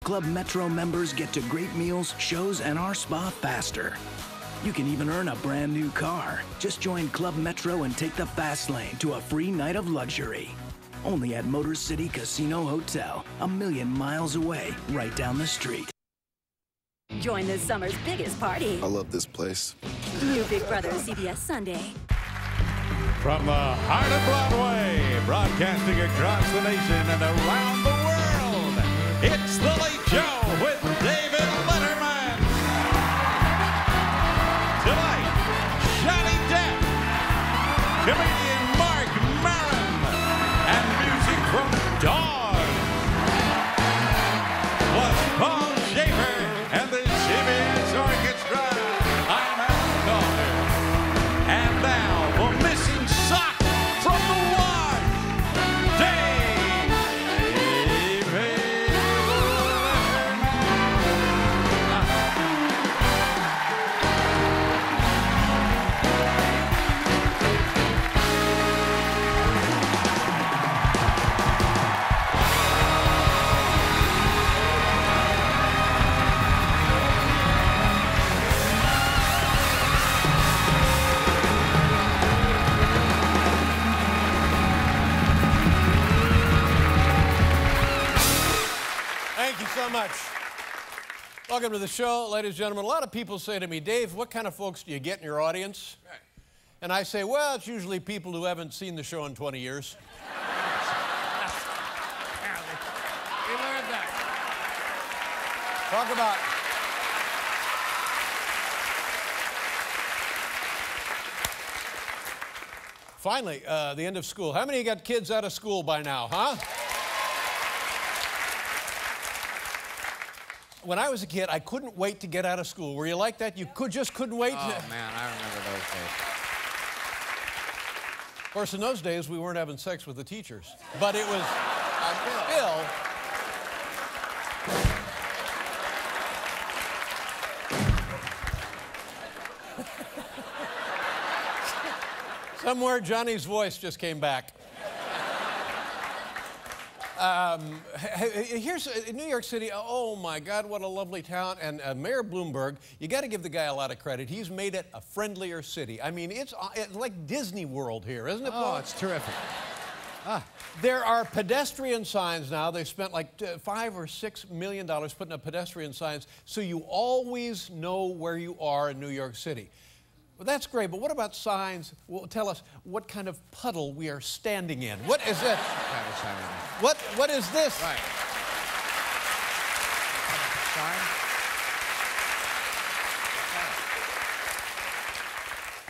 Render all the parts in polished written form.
Club Metro members get to great meals, shows, and our spa faster. You can even earn a brand new car. Just join Club Metro and take the fast lane to a free night of luxury. Only at Motor City Casino Hotel, 1,000,000 miles away, right down the street. Join this summer's biggest party. I love this place. New Big Brother CBS Sunday. From the heart of Broadway, broadcasting across the nation and around the world, it's The Late Show with David Letterman. Tonight, Johnny Depp, comedian Mark Maron, and music from Dawn. Plus Paul Schaefer and the CBS Orchestra. I'm Alan Calder. And now, for missing sock from the watch, David Thank you so much. Welcome to the show, ladies and gentlemen. A lot of people say to me, Dave, what kind of folks do you get in your audience? Right. And I say, well, it's usually people who haven't seen the show in 20 years. We learned that. Talk about... Finally, the end of school. How many got kids out of school by now, huh? When I was a kid, I couldn't wait to get out of school. Were you like that? You just couldn't wait? Oh, man, I remember those days. Of course, in those days, we weren't having sex with the teachers. But it was still... Somewhere, Johnny's voice just came back. Here's New York City. Oh my God, what a lovely town. And Mayor Bloomberg, you got to give the guy a lot of credit. He's made it a friendlier city. I mean, it's like Disney World here, isn't it, Paul? Oh, it's terrific. There are pedestrian signs now. They spent like $5 or $6 million putting up pedestrian signs so you always know where you are in New York City. Well, that's great, but what about signs? Well, tell us what kind of puddle we are standing in. What is that? What is this? Right.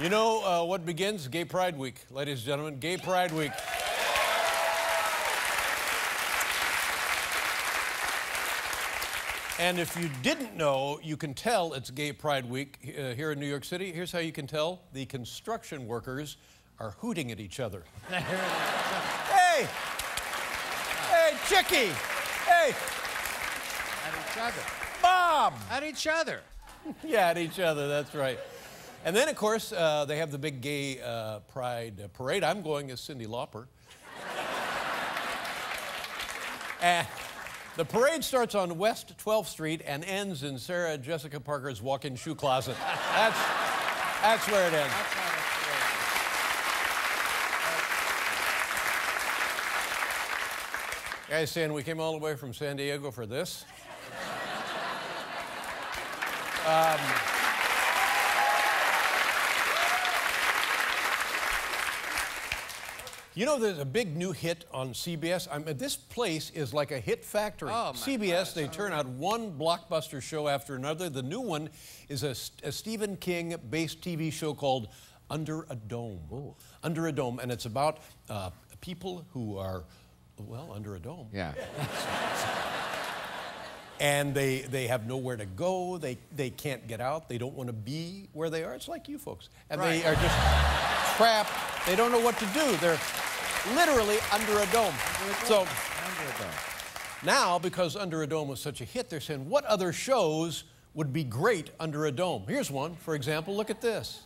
You know what begins? Gay Pride Week, ladies and gentlemen. Gay Pride Week. And if you didn't know, you can tell it's Gay Pride Week here in New York City. Here's how you can tell. The construction workers are hooting at each other. Hey! Hey, Chickie! Hey! At each other. Bob! At each other. Yeah, at each other, that's right. And then, of course, they have the big Gay Pride parade. I'm going as Cyndi Lauper. And the parade starts on West 12th Street and ends in Sarah Jessica Parker's walk-in shoe closet. That's where it ends. Guys saying we came all the way from San Diego for this. You know, there's a big new hit on CBS. This place is like a hit factory. Oh, CBS, they turn out one blockbuster show after another. The new one is a Stephen King-based TV show called Under a Dome. Ooh. Under a Dome, and it's about people who are, well, under a dome. Yeah. And they have nowhere to go. They can't get out. They don't want to be where they are. It's like you folks. And right. They are just trapped. They don't know what to do. They're literally under a dome. So Under a Dome. now, because Under a Dome was such a hit, they're saying, what other shows would be great under a dome? Here's one, for example. Look at this.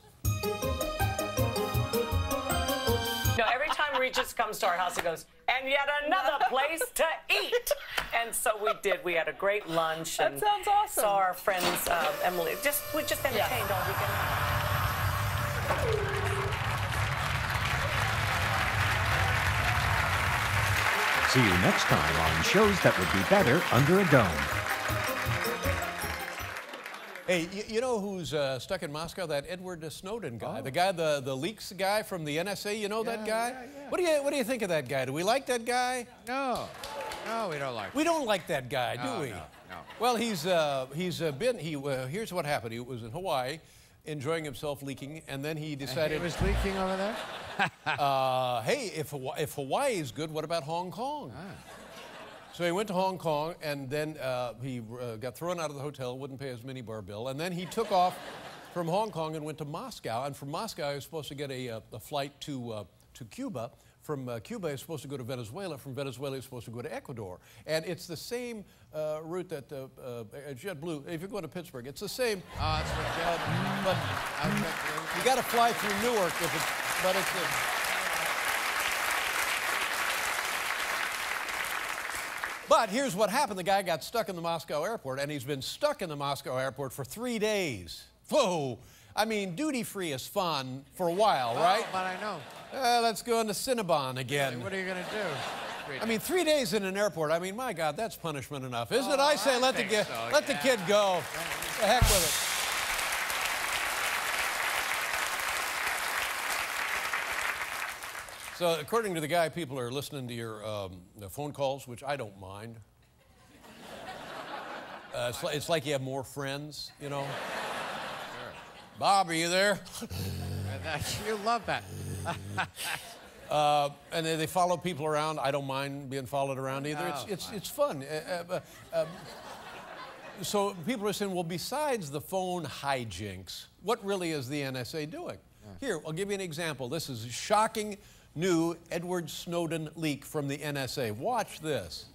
No, every time Regis comes to our house, he goes, and yet another place to eat. And so we did. We had a great lunch. That and sounds awesome. Saw our friends, Emily. We just entertained all weekend. See you next time on Shows That Would Be Better Under a Dome. Hey, you know who's stuck in Moscow? That Edward Snowden guy. The guy, the leaks guy from the NSA. You know that guy? Yeah. What do you think of that guy? Do we like that guy? No. No, we don't like him. We don't like that guy, No, do we? no. Well, here's what happened. He was in Hawaii, enjoying himself leaking, and then he decided. He was leaking over there? Hey, if Hawaii is good, what about Hong Kong? Ah. So he went to Hong Kong, and then he got thrown out of the hotel, wouldn't pay his minibar bill, and then he took off from Hong Kong and went to Moscow. And from Moscow, he was supposed to get a flight to Cuba. From Cuba, he was supposed to go to Venezuela. From Venezuela, he was supposed to go to Ecuador. And it's the same route that JetBlue, if you're going to Pittsburgh, it's the same. Oh, that's what JetBlue. But you got to fly through Newark, but it's But here's what happened. The guy got stuck in the Moscow airport, and he's been stuck in the Moscow airport for 3 days. Whoa. I mean, duty-free is fun for a while, right? But I know. Let's go into Cinnabon again. What are you going to do? I mean, 3 days in an airport, I mean, my God, that's punishment enough, isn't it? I say let the kid go. The heck with it. So, according to the guy, people are listening to your phone calls, which I don't mind. It's like you have more friends, you know. Sure. Bob, are you there? You love that. And they follow people around. I don't mind being followed around either. No, it's fun. So people are saying, well, besides the phone hijinks, what really is the NSA doing? Here, I'll give you an example. This is a shocking new Edward Snowden leak from the NSA. Watch this.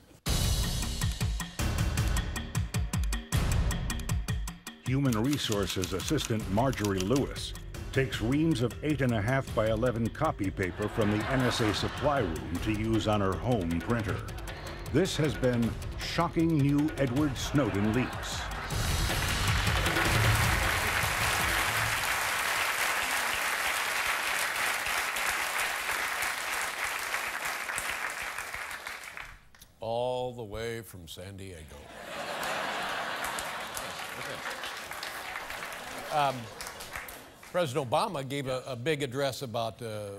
Human Resources Assistant Marjorie Lewis takes reams of 8.5 by 11 copy paper from the NSA supply room to use on her home printer. This has been shocking new Edward Snowden leaks. All the way from San Diego. President Obama gave a big address about the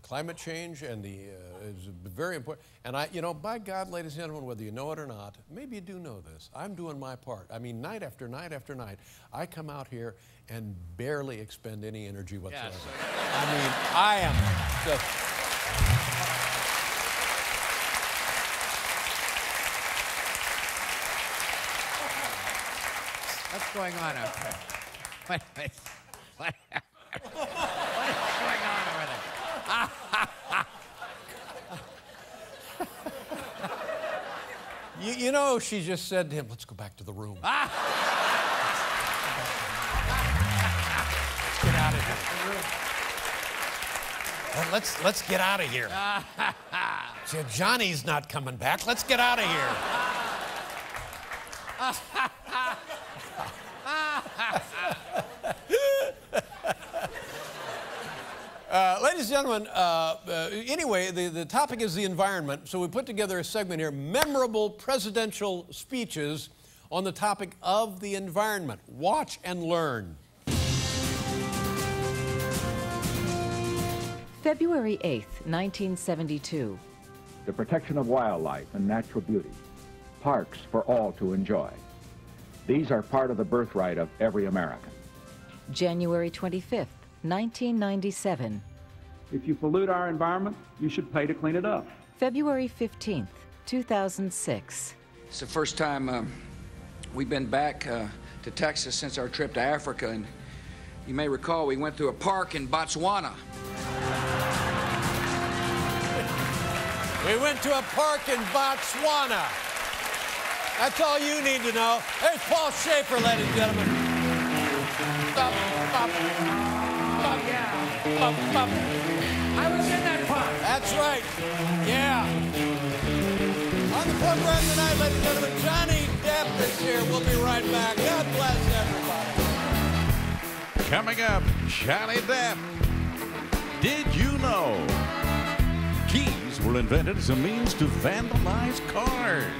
climate change, and it's very important. And by God, ladies and gentlemen, whether you know it or not, maybe you do know this, I'm doing my part. I mean, night after night after night, I come out here and barely expend any energy whatsoever. Yes. I mean, I am just... What's going on out there? What is going on over there? You know, she just said to him, let's go back to the room. Let's get out of here. Let's get out of here. She said, Johnny's not coming back. Let's get out of here. Ladies and gentlemen, anyway, the topic is the environment, so we put together a segment here, memorable presidential speeches on the topic of the environment. Watch and learn. February 8th, 1972. The protection of wildlife and natural beauty. Parks for all to enjoy. These are part of the birthright of every American. January 25th, 1997. If you pollute our environment, you should pay to clean it up. February 15th, 2006. It's the first time we've been back to Texas since our trip to Africa, and you may recall we went through a park in Botswana. We went to a park in Botswana. That's all you need to know. There's Paul Schaefer, ladies and gentlemen. I was in that park. That's right. Yeah. On the program tonight, ladies and gentlemen, Johnny Depp is here. We'll be right back. God bless everybody. Coming up, Johnny Depp. Did you know keys were invented as a means to vandalize cars?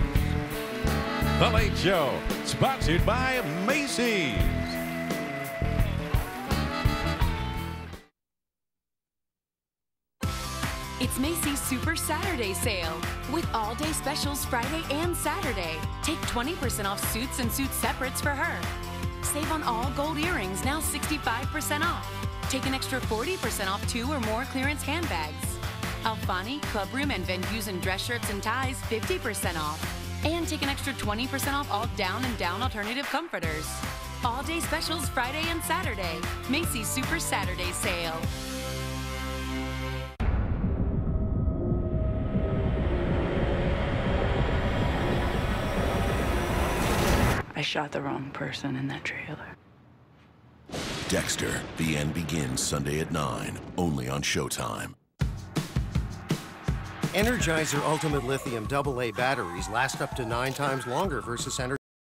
The Late Show, sponsored by Macy's. It's Macy's Super Saturday Sale with all-day specials Friday and Saturday. Take 20% off suits and suit separates for her. Save on all gold earrings, now 65% off. Take an extra 40% off 2 or more clearance handbags. Alfani, clubroom, and venues and dress shirts and ties, 50% off. And take an extra 20% off all down and down alternative comforters. All-day specials Friday and Saturday. Macy's Super Saturday Sale. I shot the wrong person in that trailer. Dexter, the end begins Sunday at 9, only on Showtime. Energizer Ultimate Lithium AA batteries last up to 9 times longer versus Energizer